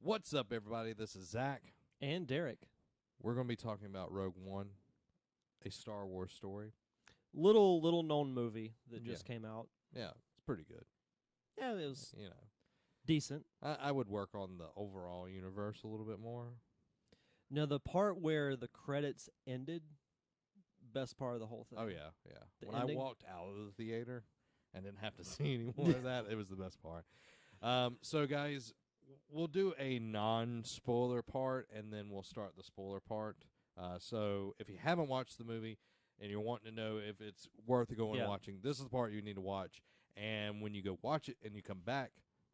What's up, everybody? This is Zach. And Derek. We're going to be talking about Rogue One, a Star Wars story. Little known movie that just came out. Yeah, it's pretty good. Yeah, it was decent. I would work on the overall universe a little bit more. Now, the part where the credits ended, best part of the whole thing. Oh, yeah. The When ending? I walked out of the theater and didn't have to see any more of that, it was the best part. So, guys, we'll do a non-spoiler part, and then we'll start the spoiler part. So if you haven't watched the movie and you're wanting to know if it's worth going and watching, this is the part you need to watch. And when you go watch it and you come back,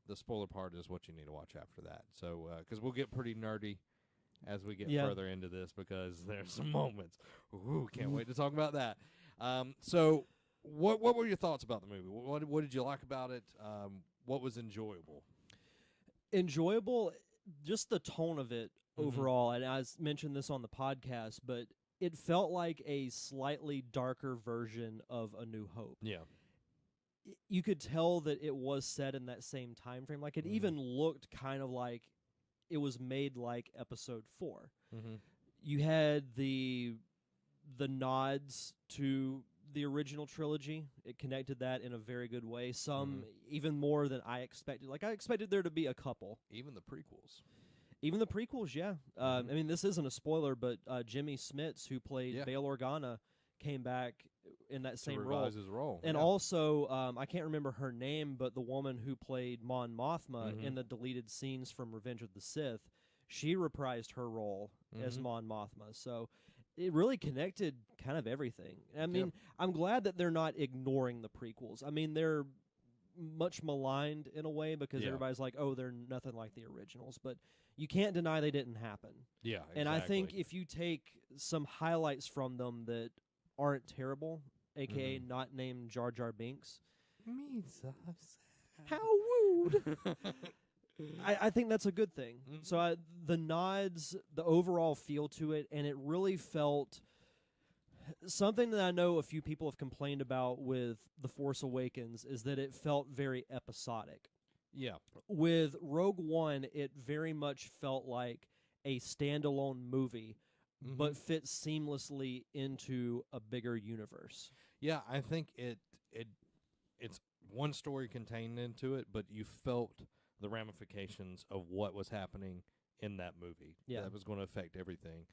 the spoiler part is what you need to watch after that. So because we'll get pretty nerdy as we get further into this, because there's some moments. Ooh, can't wait to talk about that. So what were your thoughts about the movie? What did you like about it? What was enjoyable? Enjoyable, just the tone of it overall. And I mentioned this on the podcast, but it felt like a slightly darker version of A New Hope. Yeah. You could tell that it was set in that same time frame. Like, it even looked kind of like it was made like Episode 4. You had the nods to the original trilogy. It connected that in a very good way. Some even more than I expected. Like, I expected there to be a couple. Even the prequels. Even the prequels, yeah. I mean, this isn't a spoiler, but Jimmy Smits, who played Bail Organa, came back in that same role. His role. And also, I can't remember her name, but the woman who played Mon Mothma in the deleted scenes from Revenge of the Sith, she reprised her role as Mon Mothma. So it really connected kind of everything. I mean, I'm glad that they're not ignoring the prequels. I mean, they're much maligned in a way because everybody's like, oh, they're nothing like the originals. But you can't deny they didn't happen. Yeah, exactly. And I think if you take some highlights from them that aren't terrible, a.k.a. not named Jar Jar Binks. How rude. I think that's a good thing. So the nods, the overall feel to it, and it really felt something that I know a few people have complained about with The Force Awakens is that it felt very episodic. Yeah. With Rogue One, it very much felt like a standalone movie, but fits seamlessly into a bigger universe. Yeah, I think it's one story contained into it, but you felt the ramifications of what was happening in that movie. Yeah. That was going to affect everything.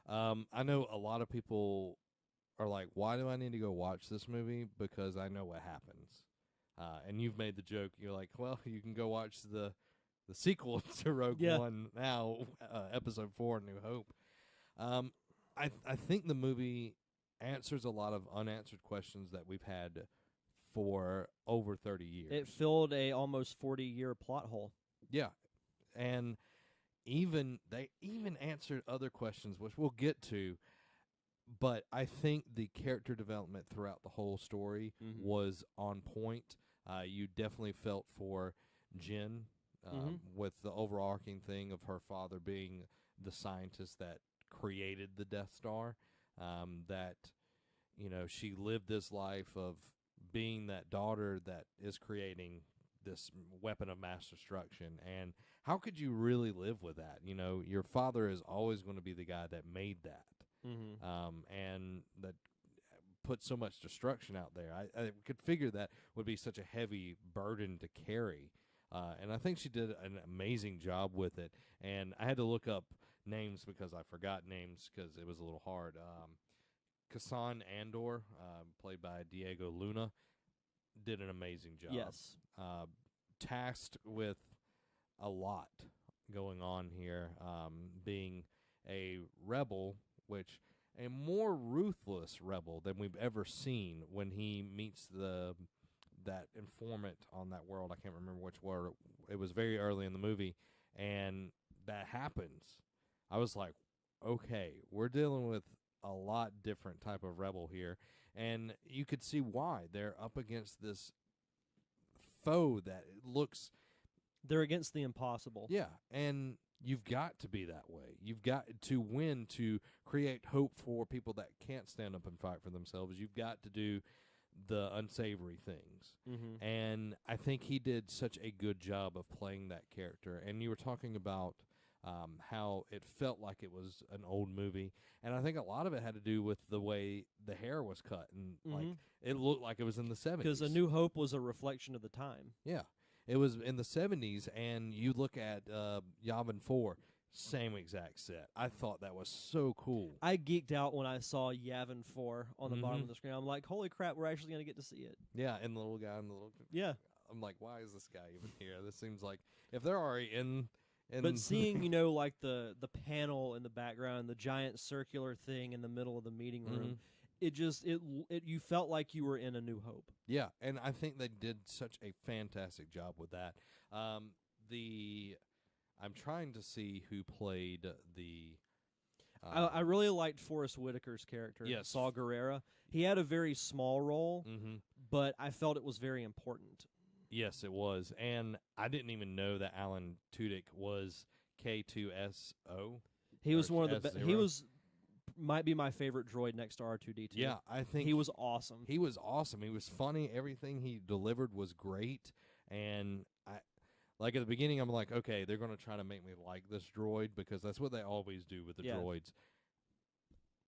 I know a lot of people are like, why do I need to go watch this movie? Because I know what happens. And you've made the joke. You're like, well, you can go watch the sequel to Rogue One now, Episode 4, New Hope. I think the movie answers a lot of unanswered questions that we've had for over 30 years. It filled a almost 40-year plot hole. Yeah. And they even answered other questions, which we'll get to. But I think the character development throughout the whole story was on point. You definitely felt for Jen with the overarching thing of her father being the scientist that created the Death Star. That, she lived this life of being that daughter that is creating this weapon of mass destruction. And how could you really live with that? Your father is always going to be the guy that made that. And that put so much destruction out there. I could figure that would be such a heavy burden to carry. And I think she did an amazing job with it. And I had to look up names because I forgot names because it was a little hard. Casan Andor, played by Diego Luna, did an amazing job. Yes. Tasked with a lot going on here, being a rebel, which a more ruthless rebel than we've ever seen when he meets that informant on that world. I can't remember which word. It was very early in the movie, and that happens. I was like, okay, we're dealing with a lot different type of rebel here, and you could see why. They're up against this foe that looks... They're against the impossible. Yeah, and you've got to be that way. You've got to win to create hope for people that can't stand up and fight for themselves. You've got to do the unsavory things. Mm-hmm. And I think he did such a good job of playing that character. And you were talking about how it felt like it was an old movie, and I think a lot of it had to do with the way the hair was cut, and like it looked like it was in the 70s. Because A New Hope was a reflection of the time. Yeah, it was in the 70s, and you look at Yavin 4, same exact set. I thought that was so cool. I geeked out when I saw Yavin 4 on the bottom of the screen. I'm like, holy crap, we're actually going to get to see it. Yeah, and the little guy and the little... Yeah. I'm like, why is this guy even here? This seems like if they're already in but seeing, like the panel in the background, the giant circular thing in the middle of the meeting room, it you felt like you were in A New Hope. Yeah, and I think they did such a fantastic job with that. I'm trying to see who played the... I really liked Forrest Whitaker's character, yes. Saw Gerrera. He had a very small role, but I felt it was very important. Yes, it was, and I didn't even know that Alan Tudyk was K2SO. He was one of the he was might be my favorite droid next to R2D2. Yeah, I think he was awesome. He was awesome. He was funny. Everything he delivered was great, and like at the beginning, I'm like, okay, they're going to try to make me like this droid because that's what they always do with the droids.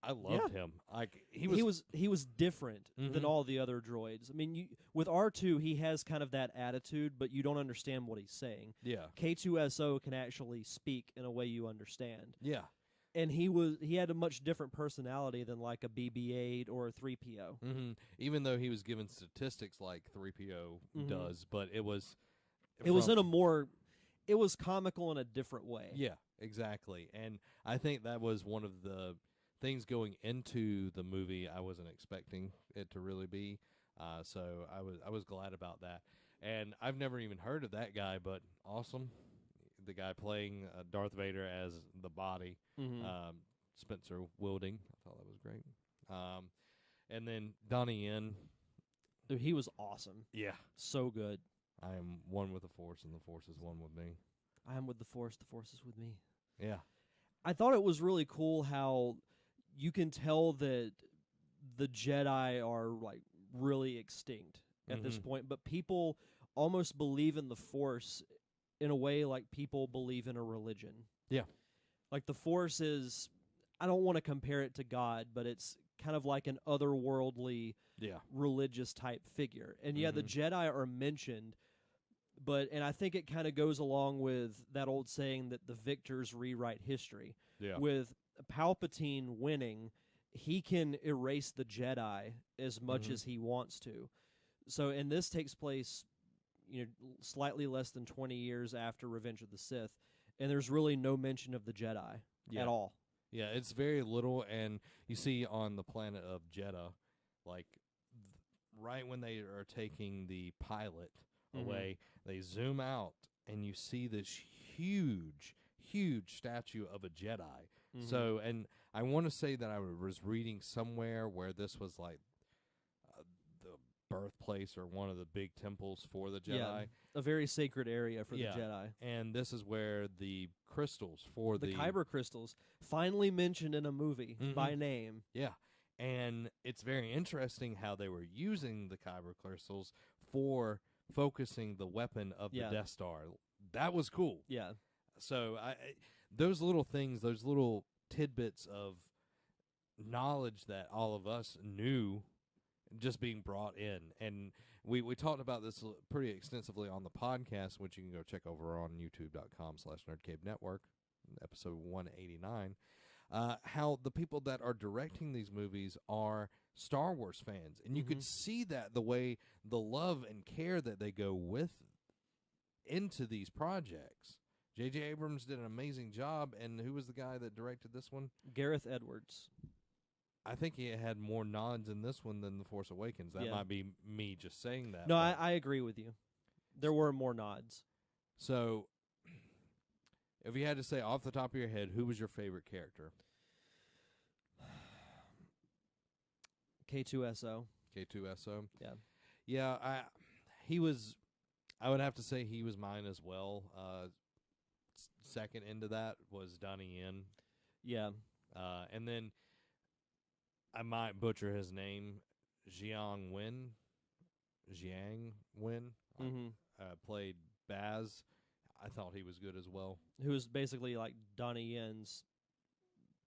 I loved him. Like he was different than all the other droids. I mean, with R2, he has kind of that attitude, but you don't understand what he's saying. Yeah. K2SO can actually speak in a way you understand. Yeah. And he had a much different personality than like a BB-8 or a 3PO. Even though he was given statistics like 3PO does, but it was it was comical in a different way. Yeah, exactly. And I think that was one of the things going into the movie I wasn't expecting it to really be. So I was glad about that. And I've never even heard of that guy, but awesome. The guy playing Darth Vader as the body, Spencer Wilding. I thought that was great. And then Donnie Yen. Dude, he was awesome. Yeah. So good. I am one with the Force, and the Force is one with me. I am with the Force is with me. Yeah. I thought it was really cool how you can tell that the Jedi are like really extinct at this point, but people almost believe in the Force in a way like people believe in a religion. Yeah. Like the Force is, I don't want to compare it to God, but it's kind of like an otherworldly religious type figure. And the Jedi are mentioned, and I think it kind of goes along with that old saying that the victors rewrite history. Yeah. With Palpatine winning, he can erase the Jedi as much as he wants to. So, and this takes place, slightly less than 20 years after Revenge of the Sith, and there's really no mention of the Jedi at all. Yeah, it's very little, and you see on the planet of Jeddah, like right when they are taking the pilot away, they zoom out, and you see this huge statue of a Jedi. So, and I want to say that I was reading somewhere where this was like the birthplace or one of the big temples for the Jedi. Yeah, a very sacred area for the Jedi. And this is where the crystals for the Kyber crystals finally mentioned in a movie by name. Yeah. And it's very interesting how they were using the Kyber crystals for focusing the weapon of the Death Star. That was cool. Yeah. So those little things, those little tidbits of knowledge that all of us knew just being brought in. And we talked about this pretty extensively on the podcast, which you can go check over on youtube.com/nerdcavenetwork, episode 189, how the people that are directing these movies are Star Wars fans. And you could see that the way the love and care that they go with into these projects. J.J. Abrams did an amazing job, and who was the guy that directed this one? Gareth Edwards. I think he had more nods in this one than The Force Awakens. That might be me just saying that. No, I agree with you. There were more nods. So, if you had to say off the top of your head, who was your favorite character? K2SO. K2SO? Yeah. Yeah, I would have to say he was mine as well. Second into that was Donnie Yen. Yeah. And then I might butcher his name, Jiang Wen. Jiang Wen played Baz. I thought he was good as well. Who was basically like Donnie Yen's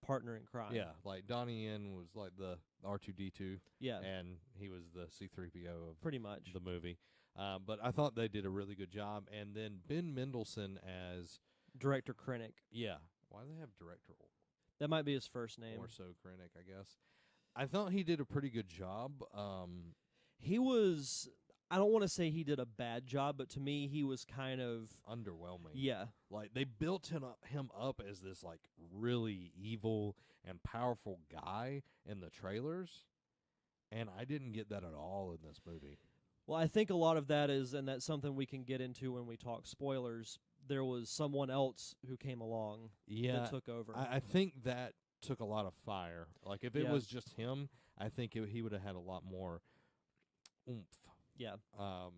partner in crime. Yeah, like Donnie Yen was like the R2D2. Yeah. And he was the C-3PO of pretty much the movie. But I thought they did a really good job. And then Ben Mendelsohn as Director Krennic. Yeah. Why do they have Director? That might be his first name. Or so Krennic, I guess. I thought he did a pretty good job. He was, I don't want to say he did a bad job, but to me he was kind of underwhelming. Yeah. Like they built him up as this like really evil and powerful guy in the trailers, and I didn't get that at all in this movie. Well, I think a lot of that is, and that's something we can get into when we talk spoilers, there was someone else who came along that took over. I think that took a lot of fire. Like if it was just him, I think he would have had a lot more oomph. Yeah.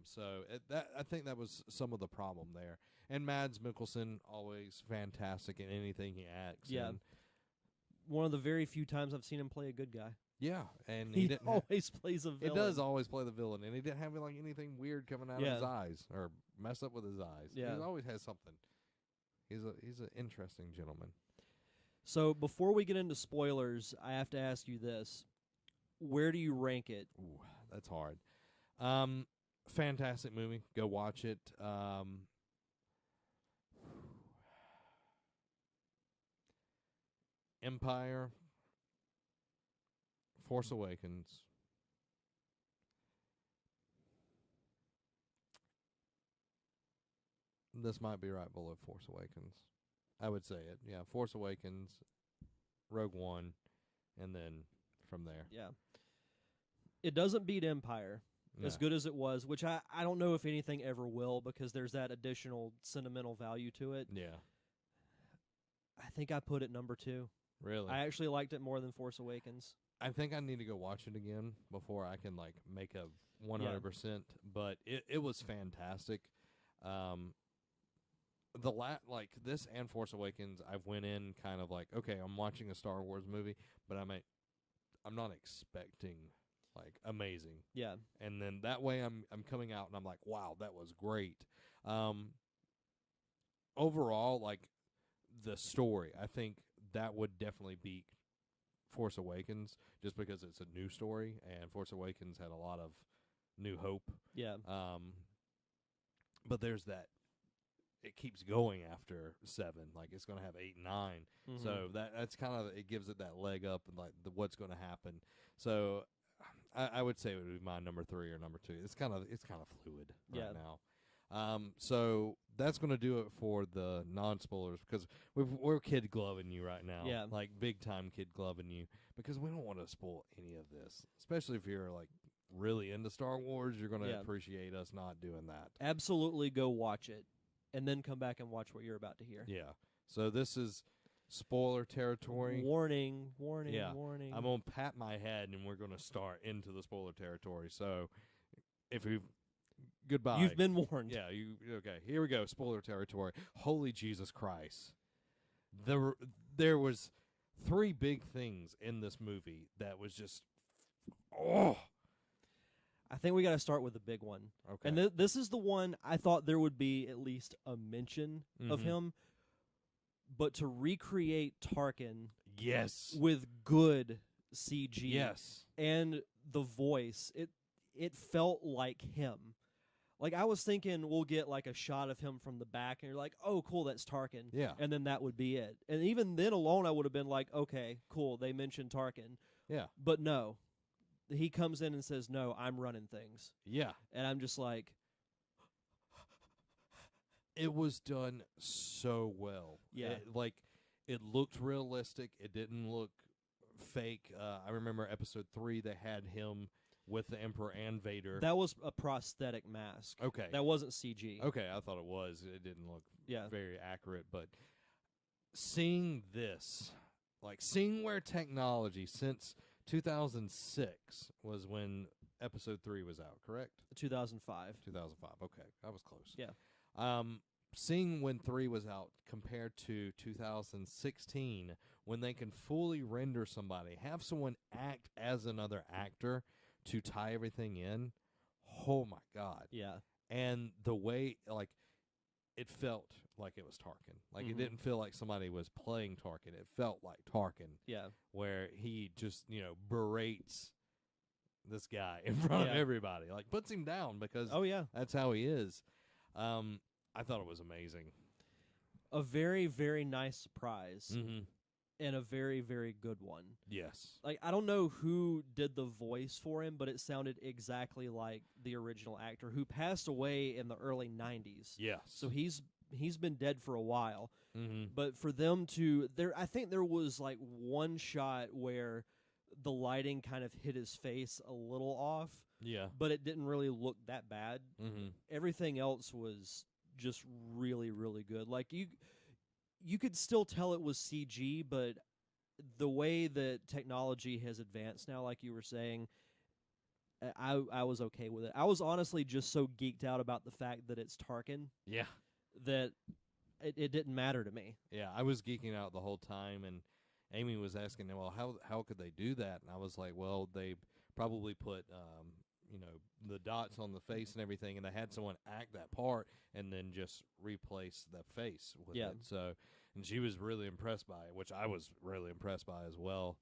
So I think that was some of the problem there. And Mads Mikkelsen, always fantastic in anything he acts. Yeah. In. One of the very few times I've seen him play a good guy. Yeah, and he didn't always plays a villain. It does always play the villain, and he didn't have like anything weird coming out of his eyes or mess up with his eyes. Yeah. He always has something. He's an interesting gentleman. So before we get into spoilers, I have to ask you this: where do you rank it? Ooh, that's hard. Fantastic movie. Go watch it. Empire, Force Awakens, this might be right below Force Awakens. I would say it. Yeah, Force Awakens, Rogue One, and then from there. Yeah. It doesn't beat Empire. As good as it was, which I don't know if anything ever will, because there's that additional sentimental value to it. Yeah. I think I put it number 2. Really? I actually liked it more than Force Awakens. I think I need to go watch it again before I can like make a 100%. But it was fantastic. Like this and Force Awakens, I went in kind of like, okay, I'm watching a Star Wars movie, but I'm not expecting like amazing. Yeah. And then that way I'm coming out and I'm like, wow, that was great. Overall, like the story, I think that would definitely beat Force Awakens just because it's a new story, and Force Awakens had a lot of new hope. Yeah. But there's that. It keeps going after 7. Like it's going to have 8 and 9. Mm-hmm. So that's kind of, it gives it that leg up and like what's going to happen. So I would say it would be my number 3 or number 2. It's kind of fluid right now. So that's going to do it for the non-spoilers, because we're kid gloving you right now. Yeah. Like big time kid gloving you, because we don't want to spoil any of this, especially if you're like really into Star Wars. You're going to appreciate us not doing that. Absolutely go watch it and then come back and watch what you're about to hear. Yeah. So this is spoiler territory. Warning. I'm going to pat my head and we're going to start into the spoiler territory. So if we've goodbye. You've been warned. Yeah, okay. Here we go. Spoiler territory. Holy Jesus Christ. There was 3 big things in this movie that was just I think we got to start with the big one. Okay. And this is the one I thought there would be at least a mention of him, but to recreate Tarkin with good CG and the voice, it felt like him. Like, I was thinking we'll get, like, a shot of him from the back, and you're like, oh, cool, that's Tarkin. Yeah. And then that would be it. And even then alone, I would have been like, okay, cool, they mentioned Tarkin. Yeah. But no. He comes in and says, no, I'm running things. Yeah. And I'm just like... It was done so well. Yeah. It looked realistic. It didn't look fake. I remember episode 3, they had him with the Emperor and Vader. That was a prosthetic mask. Okay. That wasn't CG. Okay, I thought it was. It didn't look very accurate. But seeing this, like seeing where technology since 2006 was when episode 3 was out, correct? 2005. 2005. Okay, I was close. Yeah. Seeing when 3 was out compared to 2016, when they can fully render somebody, have someone act as another actor to tie everything in. oh my God. Yeah. And the way, like, it felt like it was Tarkin. Like, it didn't feel like somebody was playing Tarkin. It felt like Tarkin. Yeah. Where he just, berates this guy in front of everybody. Like, puts him down because that's how he is. I thought it was amazing. A very, very nice surprise. And a very, very good one. Yes. Like, I don't know who did the voice for him, but it sounded exactly like the original actor who passed away in the early 90s. Yes. So he's been dead for a while. But for them to I think there was like one shot where the lighting kind of hit his face a little off. Yeah. But it didn't really look that bad. Everything else was just really, really good. Like, you could still tell it was CG, but the way that technology has advanced now, like you were saying, I was okay with it. I was honestly just so geeked out about the fact that it's Tarkin. Yeah. That it didn't matter to me. Yeah, I was geeking out the whole time, and Amy was asking, well, how could they do that? And I was like, well, they probably put the dots on the face and everything, and they had someone act that part and then just replace the face with it. So, and she was really impressed by it, which I was really impressed by as well.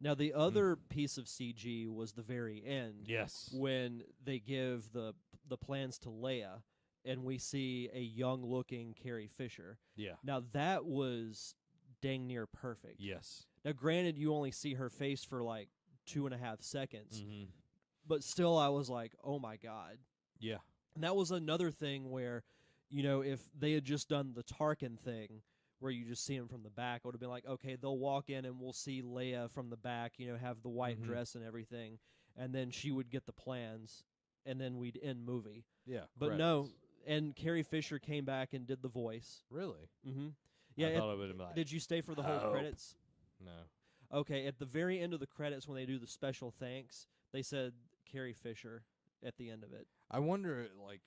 Now, the other piece of CG was the very end. Yes. When they give the plans to Leia, and we see a young-looking Carrie Fisher. Yeah. Now, that was dang near perfect. Yes. Now, granted, you only see her face for like 2.5 seconds. But still, I was like, oh, my God. Yeah. And that was another thing where, if they had just done the Tarkin thing, where you just see him from the back, it would have been like, okay, they'll walk in and we'll see Leia from the back, have the white dress and everything, and then she would get the plans, and then we'd end movie. Yeah. But credits. no, and Carrie Fisher came back and did the voice. Really? Yeah. I thought it would have been like, did you stay for the whole credits? No. Okay, at the very end of the credits, when they do the special thanks, they said Carrie Fisher at the end of it. I wonder, like,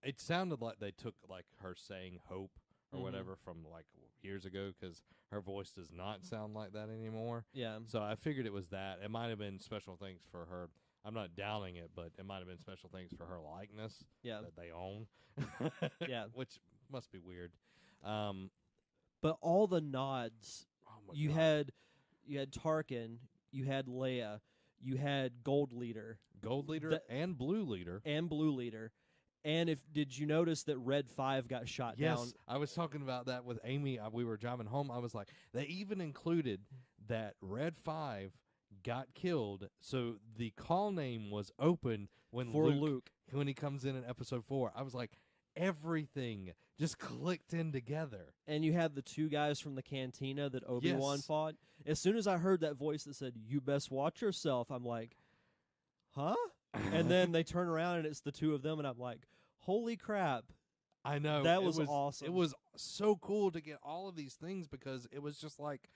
it sounded like they took, like, her saying hope or whatever from, like, years ago, because her voice does not sound like that anymore. Yeah. So I figured it was that. It might have been special things for her. I'm not doubting it, but it might have been special things for her likeness that they own. Yeah. Which must be weird. But all the nods, God. had Tarkin, you had Leia, you had Gold Leader. Gold Leader and Blue Leader. And Blue Leader. And did you notice that Red 5 got shot down? Yes, I was talking about that with Amy. We were driving home. I was like, they even included that Red 5 got killed, so the call name was open when Luke when he comes in Episode 4. I was like, everything just clicked in together. And you had the two guys from the cantina that Obi-Wan fought. As soon as I heard that voice that said, "You best watch yourself," I'm like, huh? And then they turn around and it's the two of them, and I'm like, holy crap. I know. That was awesome. It was so cool to get all of these things, because it was just like,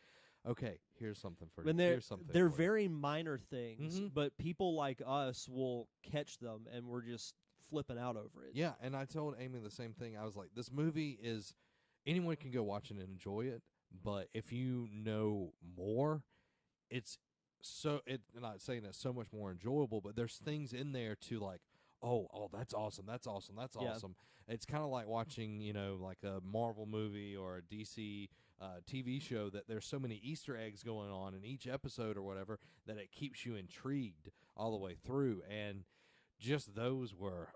okay, here's something for you. And Here's something they're for very minor things, but people like us will catch them, and we're just flipping out over it. Yeah, and I told Amy the same thing. I was like, this movie is, anyone can go watch it and enjoy it, but if you know more, I'm not saying it's so much more enjoyable, but there's things in there to like, oh, that's awesome, that's awesome, that's awesome. It's kind of like watching, like a Marvel movie or a DC TV show, that there's so many Easter eggs going on in each episode or whatever that it keeps you intrigued all the way through, and just those were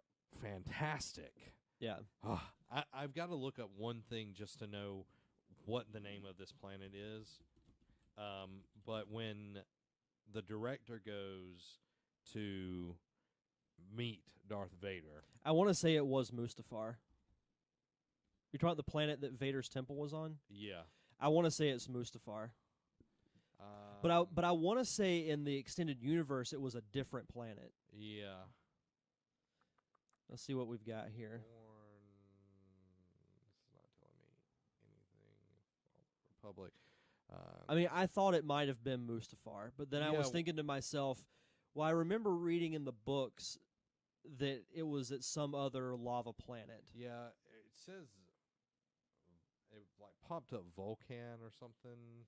fantastic. Yeah. I've got to look up one thing just to know what the name of this planet is. But when the director goes to meet Darth Vader, I want to say it was Mustafar. You're talking about the planet that Vader's temple was on? Yeah. I want to say it's Mustafar. But I want to say in the extended universe it was a different planet. Yeah. Let's see what we've got here. It's not telling me anything. Republic. I mean, I thought it might have been Mustafar, but then I was thinking to myself, well, I remember reading in the books that it was at some other lava planet. Yeah, it says it like popped up Vulcan or something.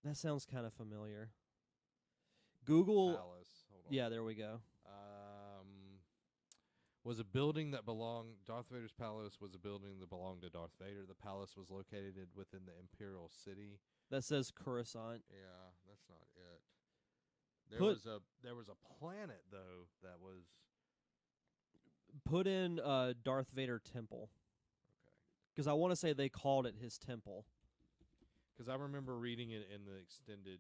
That sounds kind of familiar. Google. Palace. Hold on. Yeah, there we go. was a building that belonged. Darth Vader's palace was a building that belonged to Darth Vader. The palace was located within the Imperial City. That says Coruscant. Yeah, that's not it. There was a planet though that was. Put in Darth Vader Temple. Okay. Because I want to say they called it his temple. Because I remember reading it in the extended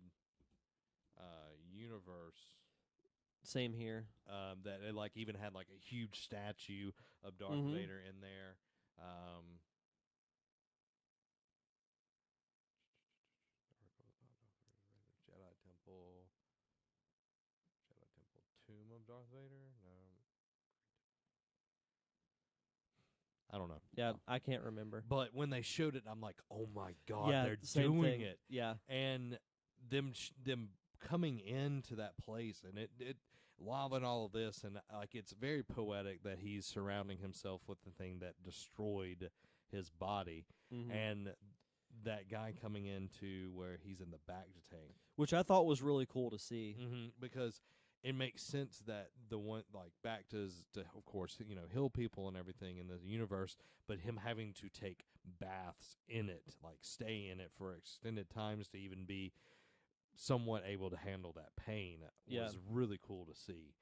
universe. Same here. That it like even had like a huge statue of Darth Vader in there. Jedi Temple, Tomb of Darth Vader. No, I don't know. Yeah, I can't remember. But when they showed it, I'm like, oh my god, Yeah, they're same doing thing. it. Yeah. And them coming into that place and it loving all of this, and like it's very poetic that he's surrounding himself with the thing that destroyed his body, and that guy coming into where he's in the bacta tank, which I thought was really cool to see. Because it makes sense that the one like Bacta's to, of course, heal people and everything in the universe, but him having to take baths in it, like stay in it for extended times to even be somewhat able to handle that pain was really cool to see.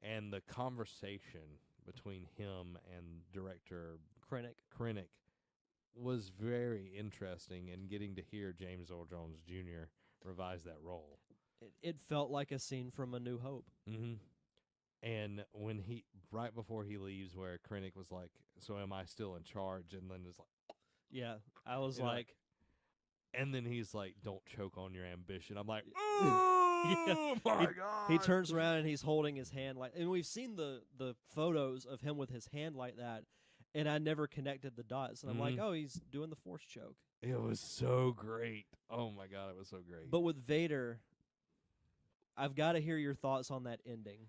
And the conversation between him and director Krennic was very interesting, and getting to hear James Earl Jones Jr. revise that role. It felt like a scene from A New Hope. And when right before he leaves, where Krennic was like, "So am I still in charge?" And then it's like, yeah, I was like, and then he's like, "Don't choke on your ambition." I'm like, oh my god! He turns around and he's holding his hand like, and we've seen the photos of him with his hand like that, and I never connected the dots. And I'm like, oh, he's doing the force choke. It was so great. Oh my god, it was so great. But with Vader, I've got to hear your thoughts on that ending.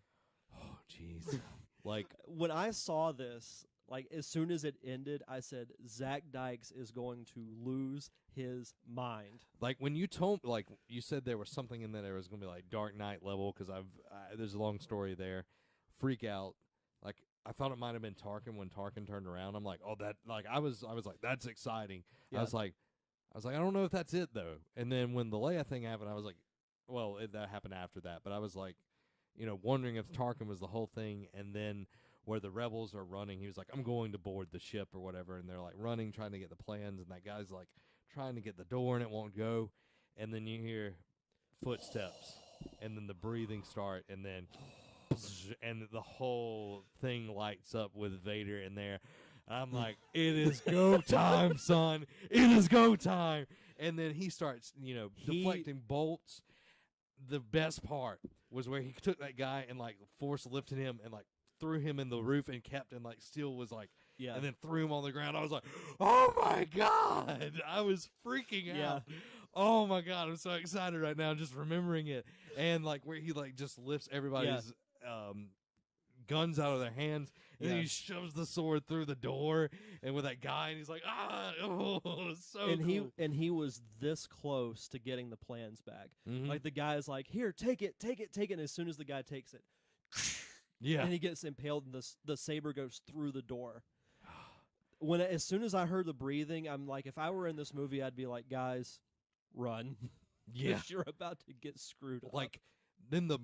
Oh, jeez. Like, when I saw this, like, as soon as it ended, I said, Zach Dykes is going to lose his mind. Like, when you told, like, you said there was something in there was going to be, like, Dark Knight level, because there's a long story there. Freak out. Like, I thought it might have been Tarkin when Tarkin turned around. I'm like, oh, that, like, I was like, that's exciting. Yeah. I was like, I don't know if that's it, though. And then when the Leia thing happened, I was like, well, that happened after that. But I was like, wondering if Tarkin was the whole thing. And then where the rebels are running, he was like, I'm going to board the ship or whatever. And they're like running, trying to get the plans. And that guy's like trying to get the door and it won't go. And then you hear footsteps and then the breathing start. And then and the whole thing lights up with Vader in there. I'm like, it is go time, son. It is go time. And then he starts, deflecting bolts. The best part was where he took that guy and, like, force lifted him and, like, threw him in the roof and kept, and, like, still was, like, and then threw him on the ground. I was like, oh, my God. I was freaking out. Oh, my God. I'm so excited right now just remembering it. And, like, where he, like, just lifts everybody's guns out of their hands, and then he shoves the sword through the door, and with that guy, and he's like, so and cool. He was this close to getting the plans back. Like, the guy's like, here, take it, and as soon as the guy takes it, and he gets impaled, and the saber goes through the door. As soon as I heard the breathing, I'm like, if I were in this movie, I'd be like, guys, run. Because you're about to get screwed up. Like, then the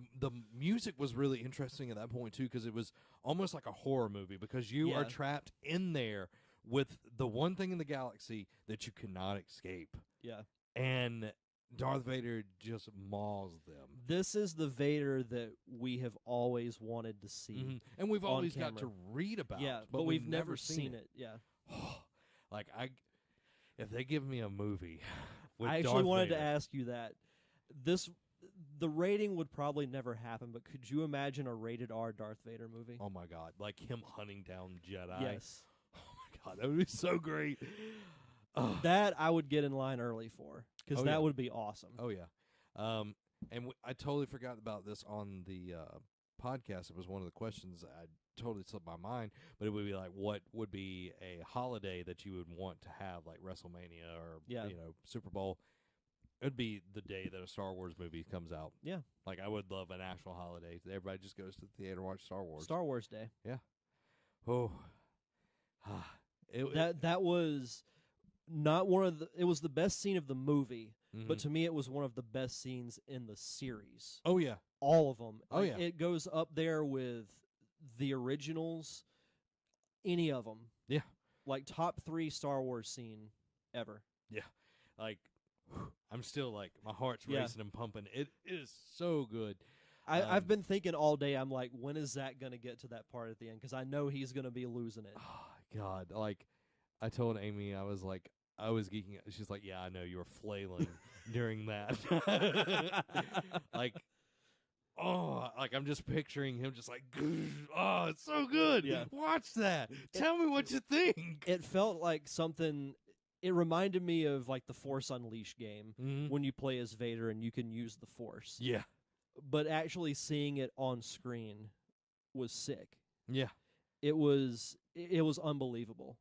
music was really interesting at that point, too, because it was almost like a horror movie, because you are trapped in there with the one thing in the galaxy that you cannot escape. Yeah. And Darth Vader just mauls them. This is the Vader that we have always wanted to see. And we've always got to read about. Yeah, but we've never seen it. Yeah. Like, if they give me a movie with I actually Darth wanted Vader, to ask you that. The rating would probably never happen, but could you imagine a rated R Darth Vader movie? Oh, my God. Like him hunting down Jedi. Yes. Oh, my God. That would be so great. That I would get in line early for, because that would be awesome. Oh, yeah. And I totally forgot about this on the podcast. It was one of the questions I totally slipped my mind, but it would be like, what would be a holiday that you would want to have, like WrestleMania or Super Bowl? It would be the day that a Star Wars movie comes out. Yeah. Like, I would love a national holiday. Everybody just goes to the theater and watch Star Wars. Star Wars Day. Yeah. Oh, That was not one of the. It was the best scene of the movie, but to me, it was one of the best scenes in the series. oh yeah, All of them. oh yeah, It goes up there with the originals. Any of them. yeah, Like top 3 Star Wars scene ever. yeah. Like, I'm still like my heart's Yeah. racing and pumping. It is so good. I've been thinking all day. I'm like, when is Zach gonna get to that part at the end? Because I know he's gonna be losing it. Oh God, like I told Amy, I was geeking. She's like, yeah, I know you were flailing during that. Like, oh, like I'm just picturing him just like, oh, it's so good. Yeah. Watch that. Tell me what you think. It felt like something. It reminded me of like the Force Unleashed game when you play as Vader and you can use the Force. Yeah. But actually seeing it on screen was sick. Yeah. It was unbelievable.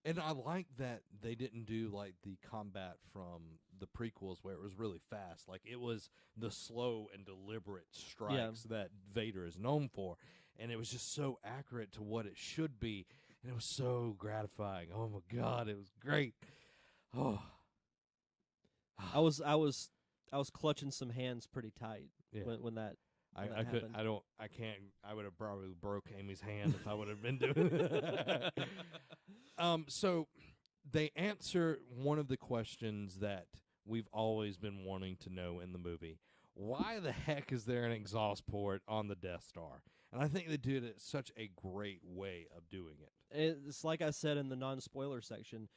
And I like that they didn't do like the combat from the prequels where it was really fast. Like it was the slow and deliberate strikes that Vader is known for. And it was just so accurate to what it should be. And it was so gratifying. Oh my God, it was great. Oh. I was clutching some hands pretty tight when that I happened. I would have probably broke Amy's hand if I would have been doing that. So they answer one of the questions that we've always been wanting to know in the movie. Why the heck is there an exhaust port on the Death Star? And I think they did it such a great way of doing it. It's like I said in the non-spoiler section,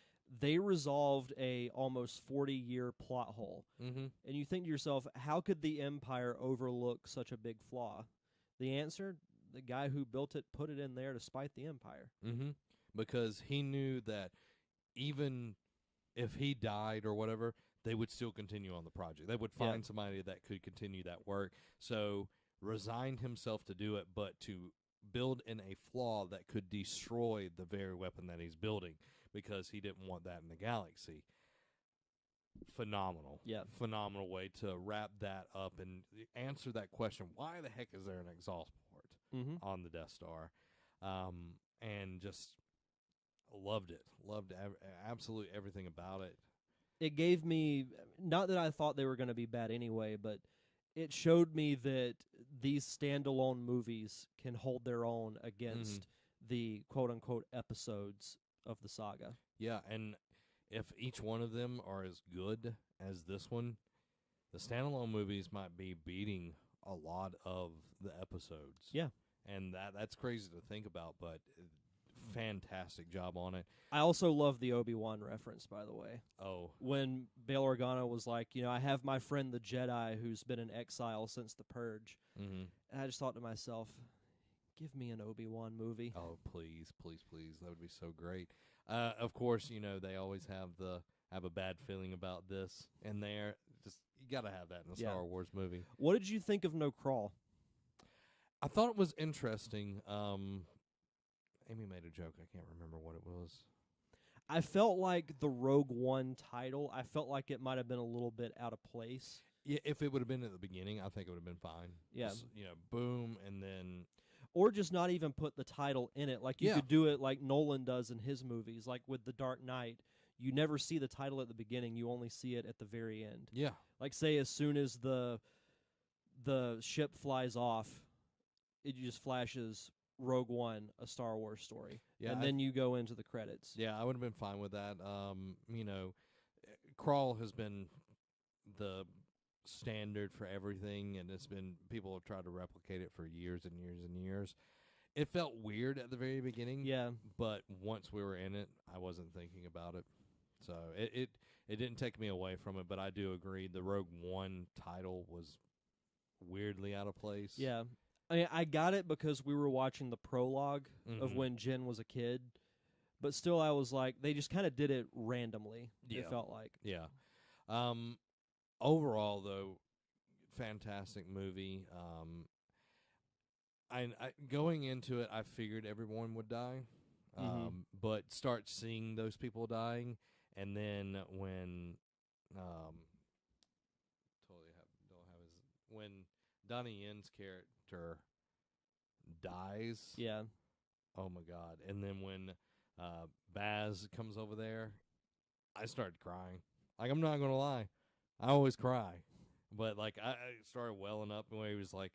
they resolved a almost 40-year plot hole. Mm-hmm. And you think to yourself, how could the Empire overlook such a big flaw? The answer, the guy who built it put it in there to spite the Empire. Mm-hmm. Because he knew that even if he died or whatever, they would still continue on the project. They would find somebody that could continue that work. So resigned himself to do it, but to build in a flaw that could destroy the very weapon that he's building because he didn't want that in the galaxy. Phenomenal. Yeah. Phenomenal way to wrap that up and answer that question. Why the heck is there an exhaust port on the Death Star? And just loved it. Loved absolutely everything about it. It gave me, not that I thought they were going to be bad anyway, but it showed me that these standalone movies can hold their own against the quote-unquote episodes of the saga. Yeah, and if each one of them are as good as this one, the standalone movies might be beating a lot of the episodes. Yeah. And that's crazy to think about, but fantastic job on it. I also love the Obi-Wan reference, by the way. Oh. When Bail Organa was like, I have my friend the Jedi who's been in exile since the Purge. Mm-hmm. And I just thought to myself, give me an Obi-Wan movie. Oh, please, please, please. That would be so great. Of course, they always have a bad feeling about this in there. Just you got to have that in a Star Wars movie. What did you think of No Crawl? I thought it was interesting. Amy made a joke. I can't remember what it was. I felt like the Rogue One title, I felt like it might have been a little bit out of place. Yeah, if it would have been at the beginning, I think it would have been fine. Yeah. Just, boom, and then... Or just not even put the title in it. Like, you could do it like Nolan does in his movies. Like, with The Dark Knight, you never see the title at the beginning. You only see it at the very end. Yeah. Like, say, as soon as the ship flies off, it just flashes Rogue One, a Star Wars story. Yeah, and then you go into the credits. Yeah, I would have been fine with that. Crawl has been the standard for everything, and people have tried to replicate it for years and years and years. It felt weird at the very beginning. Yeah. But once we were in it, I wasn't thinking about it. So it didn't take me away from it, but I do agree the Rogue One title was weirdly out of place. Yeah. I got it because we were watching the prologue of when Jen was a kid, but still I was like, they just kind of did it randomly, it felt like. Yeah. Overall, though, fantastic movie. I going into it, I figured everyone would die, but start seeing those people dying, and then when when Donnie Yen's character dies, Oh my God! And then when Baz comes over there, I started crying. Like, I'm not gonna lie, I always cry, but like I started welling up when he was like,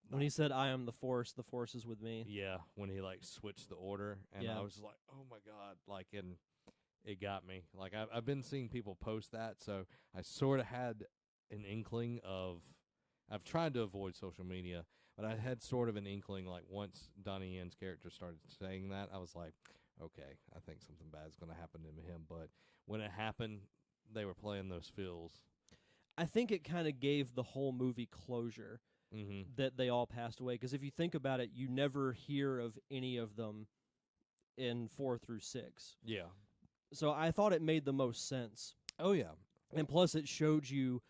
When he said, "I am the force is with me." yeah, when he like switched the order, and Yeah. I was like, oh my God, like, and it got me. Like, I've been seeing people post that, so I sort of had an inkling of. I've tried to avoid social media, but I had sort of an inkling. Like, once Donnie Yen's character started saying that, I was like, okay, I think something bad's going to happen to him. But when it happened, they were playing those fills. I think it kind of gave the whole movie closure Mm-hmm. that they all passed away. Because if you think about it, you never hear of any of them in 4 through 6. Yeah. So I thought it made the most sense. Oh, yeah. And plus, it showed you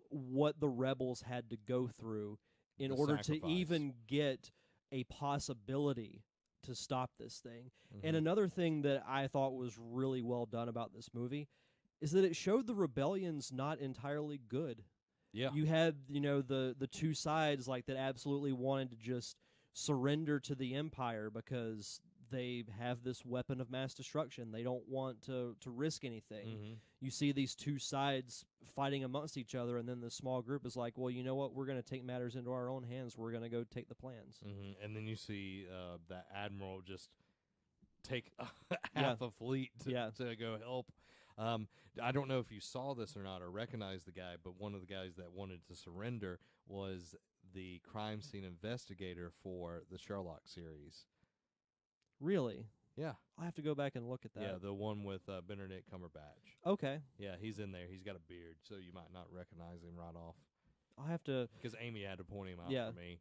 what the rebels had to go through in order to even get a possibility to stop this thing. Mm-hmm. And another thing that I thought was really well done about this movie is that it showed the rebellion's not entirely good. Yeah. You had, the two sides like that absolutely wanted to just surrender to the Empire because they have this weapon of mass destruction. They don't want to risk anything. Mm-hmm. You see these two sides fighting amongst each other, and then the small group is like, well, you know what? We're going to take matters into our own hands. We're going to go take the plans. Mm-hmm. And then you see that admiral just take half a fleet to go help. I don't know if you saw this or not or recognize the guy, but one of the guys that wanted to surrender was the crime scene investigator for the Sherlock series. Really? Yeah. I'll have to go back and look at that. Yeah, the one with Benedict Cumberbatch. Okay. Yeah, he's in there. He's got a beard, so you might not recognize him right off. I'll have to... Because Amy had to point him out for me.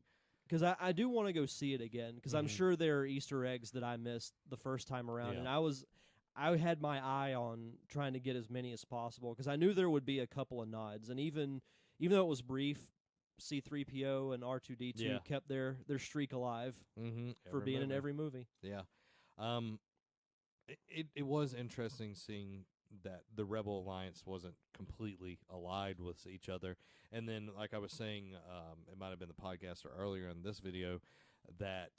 Because I do want to go see it again, because I'm sure there are Easter eggs that I missed the first time around, and I had my eye on trying to get as many as possible, because I knew there would be a couple of nods, and even though it was brief, C-3PO and R2-D2 kept their streak alive for being in every movie. Yeah. It was interesting seeing that the Rebel Alliance wasn't completely allied with each other. And then, like I was saying, it might have been the podcast or earlier in this video, that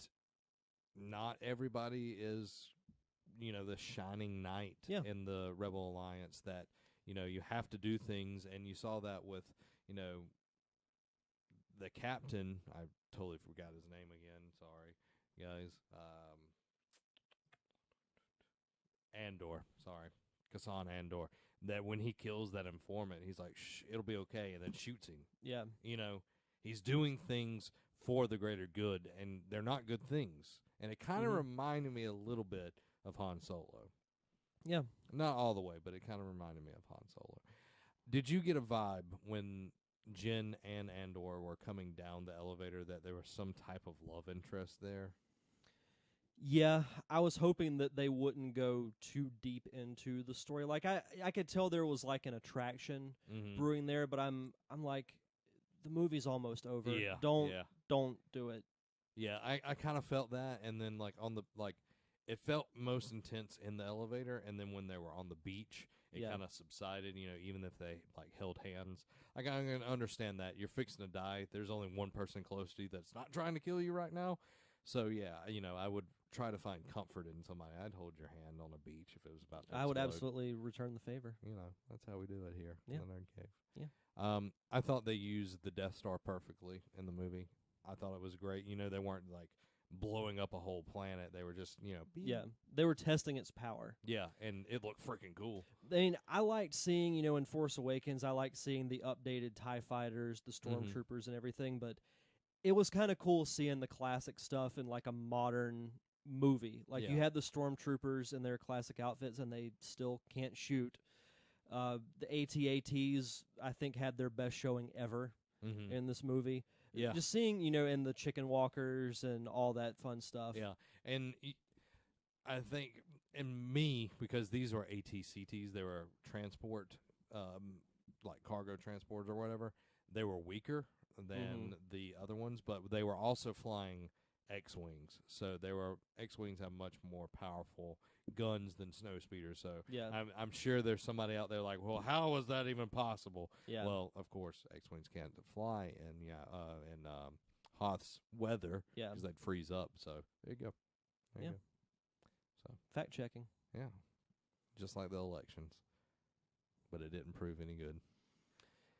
not everybody is, the shining knight in the Rebel Alliance, that, you have to do things. And you saw that with, the captain. I totally forgot his name again. Sorry, guys. Andor. Sorry. Kassan Andor. That when he kills that informant, he's like, shh, it'll be okay, and then shoots him. Yeah. He's doing things for the greater good, and they're not good things. And it kind of reminded me a little bit of Han Solo. Yeah. Not all the way, but it kind of reminded me of Han Solo. Did you get a vibe when Jyn and Andor were coming down the elevator that there was some type of love interest there? Yeah, I was hoping that they wouldn't go too deep into the story. Like I could tell there was like an attraction brewing there, but I'm like, the movie's almost over. Yeah, don't do it. Yeah, I kind of felt that, and then like it felt most intense in the elevator, and then when they were on the beach, it kind of subsided. Even if they like held hands, like I'm gonna understand that you're fixing to die. There's only one person close to you that's not trying to kill you right now. So yeah, I would try to find comfort in somebody. I'd hold your hand on a beach if it was about to explode. I would absolutely return the favor. That's how we do it here in the Nerd Cave. Yeah. I thought they used the Death Star perfectly in the movie. I thought it was great. They weren't like blowing up a whole planet. They were just, Yeah, they were testing its power. Yeah, and it looked freaking cool. I mean, I liked seeing, in Force Awakens, I liked seeing the updated TIE fighters, the stormtroopers and everything, but it was kind of cool seeing the classic stuff in like a modern movie. Like you had the stormtroopers in their classic outfits and they still can't shoot. The AT-ATs, I think, had their best showing ever in this movie. Yeah. Just seeing, and the chicken walkers and all that fun stuff. Yeah. And I think, because these were AT-CTs, they were transport, like cargo transporters or whatever, they were weaker than the other ones, but they were also flying X-Wings. So X-Wings have much more powerful guns than snow speeders. So I'm sure there's somebody out there like, well, how was that even possible? Yeah. Well, of course, X-Wings can't fly in Hoth's weather because they'd freeze up. So there you go. There you Yeah. go. So Fact checking. yeah, just like the elections, but it didn't prove any good.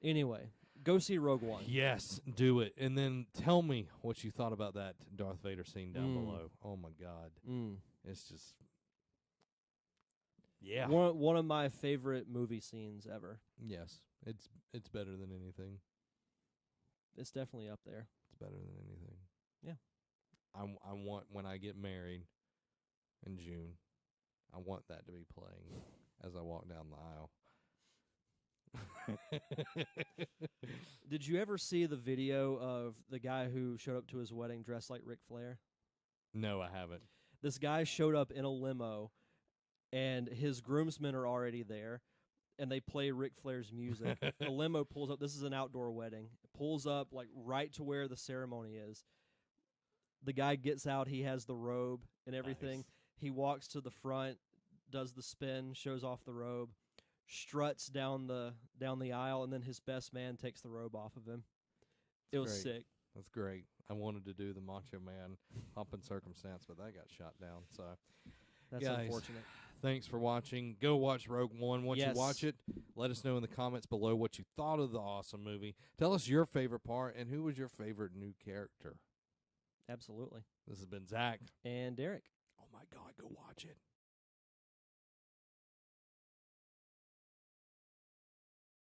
Anyway, go see Rogue One. Yes, do it, and then tell me what you thought about that Darth Vader scene down below. Oh my God, it's just One of my favorite movie scenes ever. Yes, it's better than anything. It's definitely up there. It's better than anything. Yeah. I want, when I get married in June, I want that to be playing as I walk down the aisle. Did you ever see the video of the guy who showed up to his wedding dressed like Ric Flair? No, I haven't. This guy showed up in a limo, and his groomsmen are already there, and they play Ric Flair's music. The limo pulls up. This is an outdoor wedding. It pulls up like right to where the ceremony is. The guy gets out. He has the robe and everything. Nice. He walks to the front, does the spin, shows off the robe, struts down the aisle, and then his best man takes the robe off of him. It was sick. That's great. I wanted to do the Macho Man Pomp and Circumstance, but that got shot down. So That's guys, unfortunate. Thanks for watching. Go watch Rogue One. Once you watch it, let us know in the comments below what you thought of the awesome movie. Tell us your favorite part and who was your favorite new character. Absolutely. This has been Zach. And Derek. Oh, my God. Go watch it.